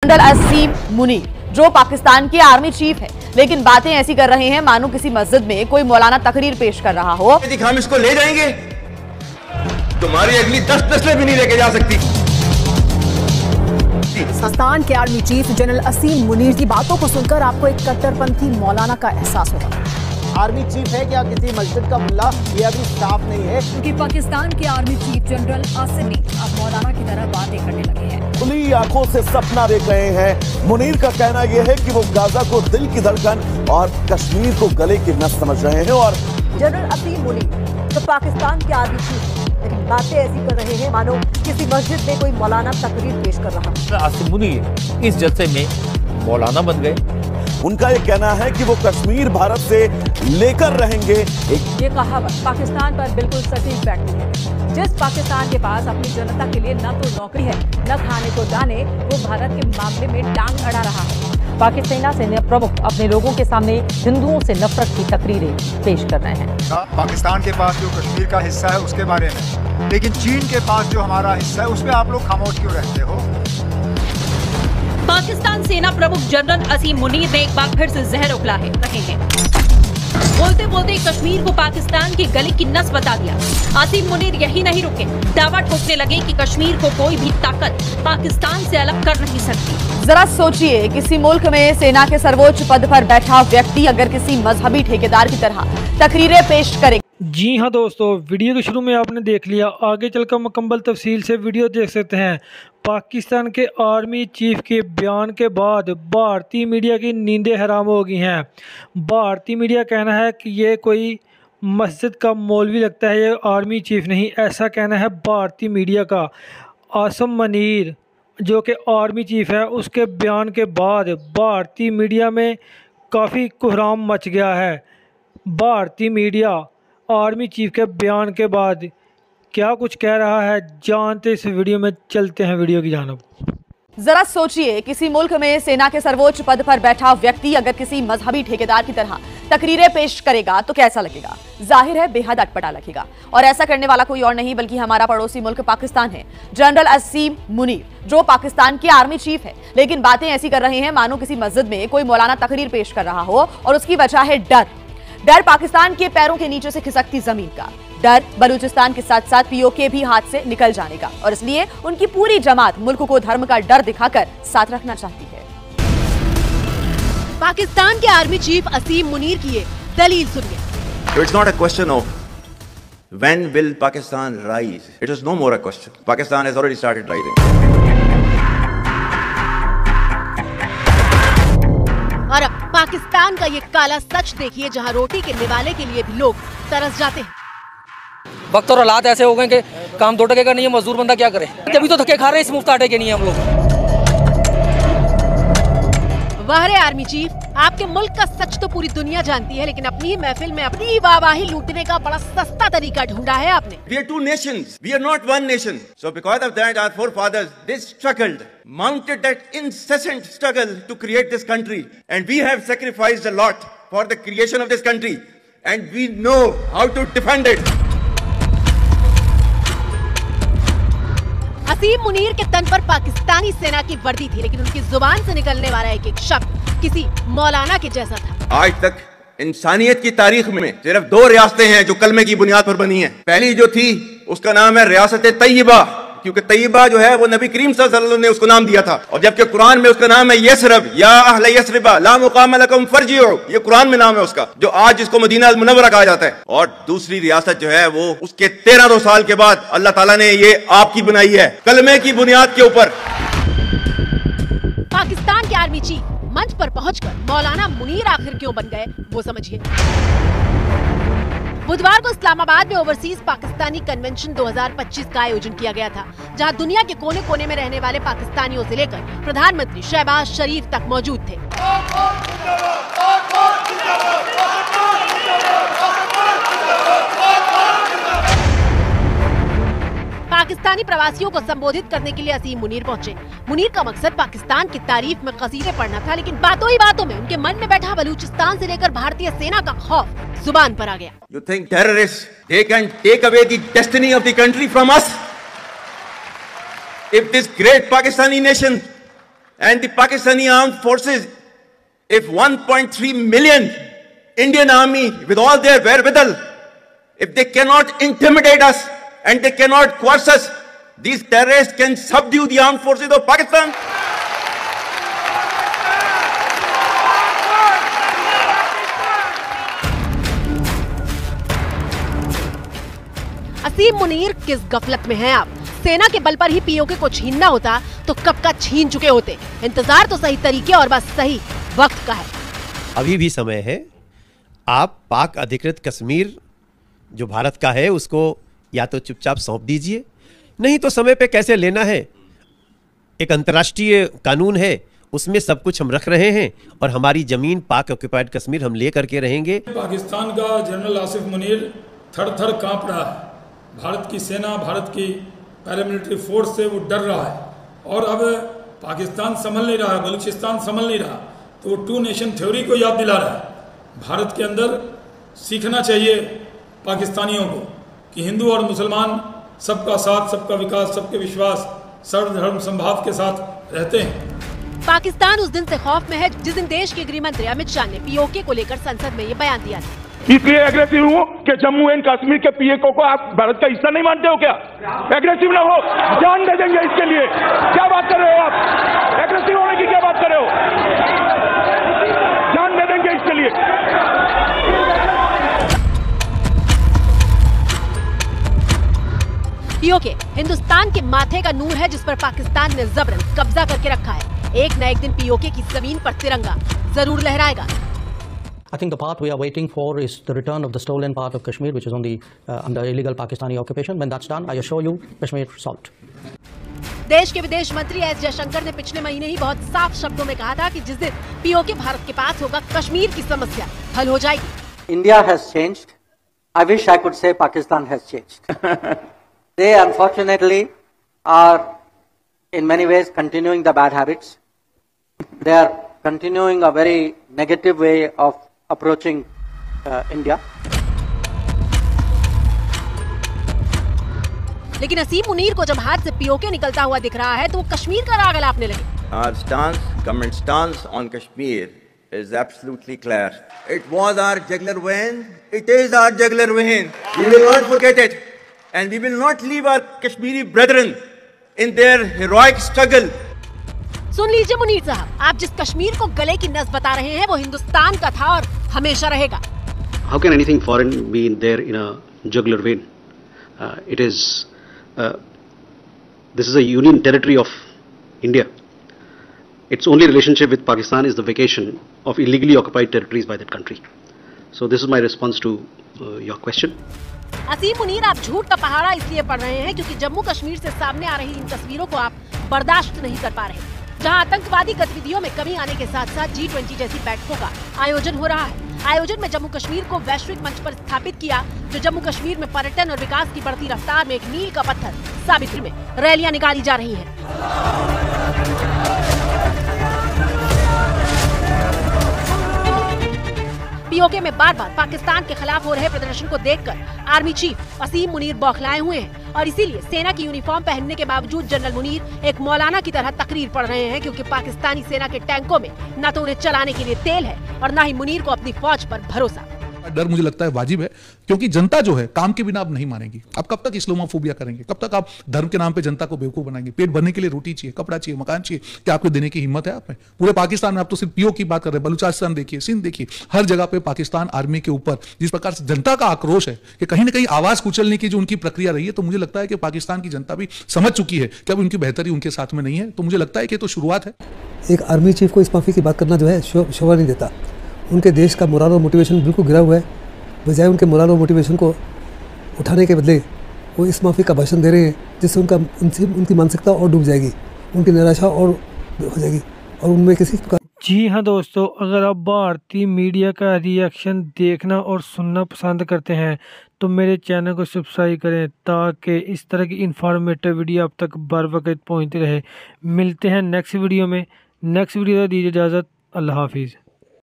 General असीम मुनीर, जो पाकिस्तान के army chief है, लेकिन बातें ऐसी कर रहे हैं मानो किसी मस्जिद में कोई मौलाना तकरीर पेश कर रहा हो। यदि हम इसको ले जाएंगे तुम्हारी अगली 10 नस्लें भी नहीं लेके जा सकती। पाकिस्तान के आर्मी चीफ जनरल असीम मुनीर की बातों को सुनकर आपको एक कट्टरपंथी मौलाना का एहसास होगा। आर्मी चीफ है क्या किसी मस्जिद का मुल्ला, ये अभी साफ नहीं है, क्योंकि पाकिस्तान के आर्मी चीफ जनरल आसिम अब मौलाना की तरह बातें करने लगे हैं। खुली आंखों से सपना देख रहे हैं। मुनीर का कहना यह है कि वो गाजा को दिल की धड़कन और कश्मीर को गले की नस समझ रहे हैं। और जनरल असीम मुनीर तो पाकिस्तान के आर्मी चीफ, लेकिन बातें ऐसी कर रहे हैं मानो किसी मस्जिद में कोई मौलाना तकरीर पेश कर रहा हो। आसिम मुनीर इस जलसे में मौलाना बन गए। उनका ये कहना है कि वो कश्मीर भारत से लेकर रहेंगे। ये कहावत पाकिस्तान पर बिल्कुल सटीक बैठती है। जिस पाकिस्तान के पास अपनी जनता के लिए न तो नौकरी है न खाने को दाने, वो भारत के मामले में टांग अड़ा रहा है। पाकिस्तान सेना प्रमुख अपने लोगों के सामने हिंदुओं से नफरत की तकरीरें पेश कर रहे हैं। पाकिस्तान के पास जो कश्मीर का हिस्सा है उसके बारे में, लेकिन चीन के पास जो हमारा हिस्सा है उसमें आप लोग खामोश क्यों रहते हो? पाकिस्तान सेना प्रमुख जनरल असीम मुनीर ने एक बार फिर से जहर उगला रहे हैं। बोलते बोलते कश्मीर को पाकिस्तान की गले की नस बता दिया। असीम मुनीर यही नहीं रुके, दावा ठोकने लगे कि कश्मीर को कोई भी ताकत पाकिस्तान से अलग कर नहीं सकती। जरा सोचिए, किसी मुल्क में सेना के सर्वोच्च पद पर बैठा व्यक्ति अगर किसी मजहबी ठेकेदार की तरह तकरीरें पेश करे। जी हाँ दोस्तों, वीडियो के शुरू में आपने देख लिया, आगे चलकर मुकम्मल तफसील से वीडियो देख सकते हैं। पाकिस्तान के आर्मी चीफ के बयान के बाद भारतीय मीडिया की नींदें हराम हो गई हैं। भारतीय मीडिया कहना है कि ये कोई मस्जिद का मौलवी लगता है, ये आर्मी चीफ नहीं, ऐसा कहना है भारतीय मीडिया का। आसिम मुनीर जो कि आर्मी चीफ है, उसके बयान के बाद भारतीय मीडिया में काफ़ी कोहराम मच गया है। भारतीय मीडिया आर्मी चीफ के बयान के बाद क्या कुछ कह रहा है, जानते इस वीडियो में, चलते हैं वीडियो की जानिब। जरा सोचिए, किसी मुल्क में सेना के सर्वोच्च पद पर बैठा व्यक्ति अगर किसी मजहबी ठेकेदार की तरह तकरीरें पेश करेगा तो कैसा लगेगा? जाहिर है बेहद अटपटा लगेगा। और ऐसा करने वाला कोई और नहीं बल्कि हमारा पड़ोसी मुल्क पाकिस्तान है। जनरल असीम मुनीर, जो पाकिस्तान के आर्मी चीफ है, लेकिन बातें ऐसी कर रहे हैं मानो किसी मस्जिद में कोई मौलाना तकरीर पेश कर रहा हो। और उसकी वजह है डर पाकिस्तान के पैरों के नीचे से खिसकती जमीन का डर, बलूचिस्तान के साथ साथ पीओके भी हाथ से निकल जाने का। और इसलिए उनकी पूरी जमात मुल्क को धर्म का डर दिखाकर साथ रखना चाहती है। पाकिस्तान के आर्मी चीफ असीम मुनीर की ये दलील सुनिए। It's not a question of when will Pakistan rise. It is no more a question. Pakistan has already started rising. और अब पाकिस्तान का ये काला सच देखिए, जहां रोटी के निवाले के लिए भी लोग तरस जाते हैं। वक्त और हालात ऐसे हो गए कि काम दो टके का नहीं है, मजदूर बंदा क्या करे? तभी तो धक्के खा रहे हैं, इस मुफ्त आटे के नहीं है हम लोग। वाह रे आर्मी चीफ, आपके मुल्क का सच तो पूरी दुनिया जानती है, लेकिन अपनी ही महफिल में अपनी ही वाहवाही लूटने का बड़ा सस्ता तरीका ढूंढा है आपने। We are two nations. We are not one nation. So because of that, our forefathers, they struggled, mounted that incessant struggle to create this country. And we have sacrificed a lot for the creation of this country. And we know how to defend it. असीम मुनीर के तन पर पाकिस्तानी सेना की वर्दी थी, लेकिन उनकी जुबान से निकलने वाला एक एक शब्द किसी मौलाना के जैसा था। आज तक इंसानियत की तारीख में सिर्फ 2 रियासतें हैं जो कलमे की बुनियाद पर बनी हैं। पहली जो थी उसका नाम है रियासत तैयबा, क्योंकि तैयबा जो है वो नबी करीम सल्लल्लाहु अलैहि वसल्लम ने उसको नाम दिया था। और जबकि कुरान में उसका नाम है यसरब, या अहले यसरिबा ला मुकाम लकुम फरजिउ, ये कुरान में नाम है उसका, जो आज जिसको मदीना अल मुनव्वरा कहा जाता है। और दूसरी रियासत जो है वो उसके 1300 साल के बाद अल्लाह ताला ने ये आपकी बनाई है, कलमे की बुनियाद के ऊपर। पाकिस्तान के आर्मी चीफ मंच पर पहुंचकर मौलाना मुनीर आखिर क्यों बन गए, वो समझिए। बुधवार को इस्लामाबाद में ओवरसीज पाकिस्तानी कन्वेंशन 2025 का आयोजन किया गया था, जहां दुनिया के कोने कोने में रहने वाले पाकिस्तानियों से लेकर प्रधानमंत्री शहबाज शरीफ तक मौजूद थे। पाकिस्तानी प्रवासियों को संबोधित करने के लिए असीम मुनीर पहुंचे। मुनीर का मकसद पाकिस्तान की तारीफ में कसीदे पढ़ना था, लेकिन बातों ही बातों में उनके मन में बैठा बलूचिस्तान से लेकर भारतीय सेना का खौफ जुबान पर आ गया। You think terrorists, they can take away the destiny of the country from us? If this great Pakistani nation And the Pakistani armed forces, if 1.3 million Indian army with all their wherewithal, if they cannot intimidate us and they cannot coerce us, these terrorists can subdue the armed forces of Pakistan. असीम मुनीर किस गफलत में हैं आप? सेना के बल पर ही PoK को छीनना होता तो कब का छीन चुके होते। इंतजार तो सही तरीके और बस सही वक्त का है। अभी भी समय है। आप पाक अधिकृत कश्मीर जो भारत का है उसको या तो चुपचाप सौंप दीजिए, नहीं तो समय पे कैसे लेना है। एक अंतर्राष्ट्रीय कानून है, उसमें सब कुछ हम रख रहे हैं और हमारी जमीन पाक ऑक्युपाइड कश्मीर हम ले करके रहेंगे। पाकिस्तान का जनरल आसिफ मुनीर थर थर कांप रहा है। भारत की सेना, भारत की पैरामिलिट्री फोर्स से वो डर रहा है और अब पाकिस्तान संभल नहीं रहा है, बलूचिस्तान संभल नहीं रहा, तो वो 2 नेशन थ्योरी को याद दिला रहा है। भारत के अंदर सीखना चाहिए पाकिस्तानियों को कि हिंदू और मुसलमान सबका साथ, सबका विकास, सबके विश्वास, सर्वधर्म संभाव के साथ रहते हैं। पाकिस्तान उस दिन से खौफ में है जिस दिन देश के गृह मंत्री अमित शाह ने पीओके को लेकर संसद में ये बयान दिया था। इसलिए एग्रेसिव हूँ कि जम्मू एंड कश्मीर के पीओके को आप भारत का हिस्सा नहीं मानते हो क्या? एग्रेसिव ना हो, जान दे देंगे इसके लिए। क्या बात कर रहे हो आप? एग्रेसिव होने की क्या बात कर रहे हो? जान दे देंगे इसके लिए। पीओके हिंदुस्तान के माथे का नूर है जिस पर पाकिस्तान ने जबरन कब्जा करके रखा है। एक न एक दिन पीओके की जमीन पर तिरंगा जरूर लहराएगा। I think the path we are waiting for is the return of the stolen part of Kashmir, which is on the under illegal Pakistani occupation. When that's done, I assure you, Kashmir solved. देश के विदेश मंत्री S Jaishankar ने पिछले महीने ही बहुत साफ शब्दों में कहा था कि जिस दिन पीओके भारत के पास होगा, कश्मीर की समस्या हल हो जाएगी। India has changed. I wish I could say Pakistan has changed. They unfortunately are in many ways continuing the bad habits. They are continuing a very negative way of approaching India. लेकिन असीम मुनीर को जब हाथ से PoK निकलता हुआ दिख रहा है तो वो कश्मीर का राग अलापने लगे। Our stance, government stance on Kashmir is absolutely clear. It was our jugular vein. It is our jugular vein. We will not forget it, and we will not leave our Kashmiri brethren in their heroic struggle. सुन लीजिए मुनीर साहब, आप जिस कश्मीर को गले की नस बता रहे हैं वो हिंदुस्तान का था और हमेशा रहेगा। How can anything foreign be there in a jugular vein? It is this is a union territory of India. Its only relationship with Pakistan is the vacation of illegally occupied territories by that country. So this is my response to your question. असीम मुनीर, आप झूठ का पहाड़ा इसलिए पढ़ रहे हैं क्योंकि जम्मू कश्मीर से सामने आ रही इन तस्वीरों को आप बर्दाश्त नहीं कर पा रहे, जहां आतंकवादी गतिविधियों में कमी आने के साथ साथ G20 जैसी बैठकों का आयोजन हो रहा है। आयोजन में जम्मू कश्मीर को वैश्विक मंच पर स्थापित किया, जो जम्मू कश्मीर में पर्यटन और विकास की बढ़ती रफ्तार में एक मील का पत्थर साबित में रैलियां निकाली जा रही हैं। पीओके में बार बार पाकिस्तान के खिलाफ हो रहे प्रदर्शन को देखकर आर्मी चीफ असीम मुनीर बौखलाए हुए हैं और इसीलिए सेना की यूनिफॉर्म पहनने के बावजूद जनरल मुनीर एक मौलाना की तरह तकरीर पढ़ रहे हैं, क्योंकि पाकिस्तानी सेना के टैंकों में न तो उन्हें चलाने के लिए तेल है और न ही मुनीर को अपनी फौज पर भरोसा। डर मुझे लगता है वाजिब है, क्योंकि जनता जो है काम के बिना अब नहीं मानेगी। अब कब तक इस्लामोफोबिया करेंगे? कब तक आप धर्म के नाम पे जनता को बेवकूफ बनाएंगे? पेट भरने के लिए रोटी चाहिए, कपड़ा चाहिए, मकान चाहिए, क्या आपको देने की हिम्मत है आप में? पूरे पाकिस्तान में आप तो सिर्फ पीओ की बात कर रहे हैं, बलूचिस्तान देखिए, सिंध देखिए, हर जगह पे पाकिस्तान आर्मी के ऊपर जिस प्रकार से जनता का आक्रोश है कि कहीं ना कहीं आवाज कुचलने की जो उनकी प्रक्रिया रही है, तो मुझे लगता है कि पाकिस्तान की जनता भी समझ चुकी है कि अब उनकी बेहतरी उनके साथ में नहीं है। तो मुझे लगता है कि तो शुरुआत है। एक आर्मी चीफ को इस माफी की बात करना जो है शोभा नहीं देता। उनके देश का मोरल और मोटिवेशन बिल्कुल गिरा हुआ है। बजाय उनके मोरल और मोटिवेशन को उठाने के बदले वो इस माफी का भाषण दे रहे हैं, जिससे उनकी मानसिकता और डूब जाएगी, उनकी निराशा और हो जाएगी और उनमें किसी प्रकार। जी हाँ दोस्तों, अगर आप भारतीय मीडिया का रिएक्शन देखना और सुनना पसंद करते हैं तो मेरे चैनल को सब्सक्राइब करें ताकि इस तरह की इन्फॉर्मेटिव वीडियो आप तक बर वक्त पहुँचती रहे। मिलते हैं नेक्स्ट वीडियो में। नेक्स्ट वीडियो दीजिए इजाज़त। अल्लाह हाफिज़।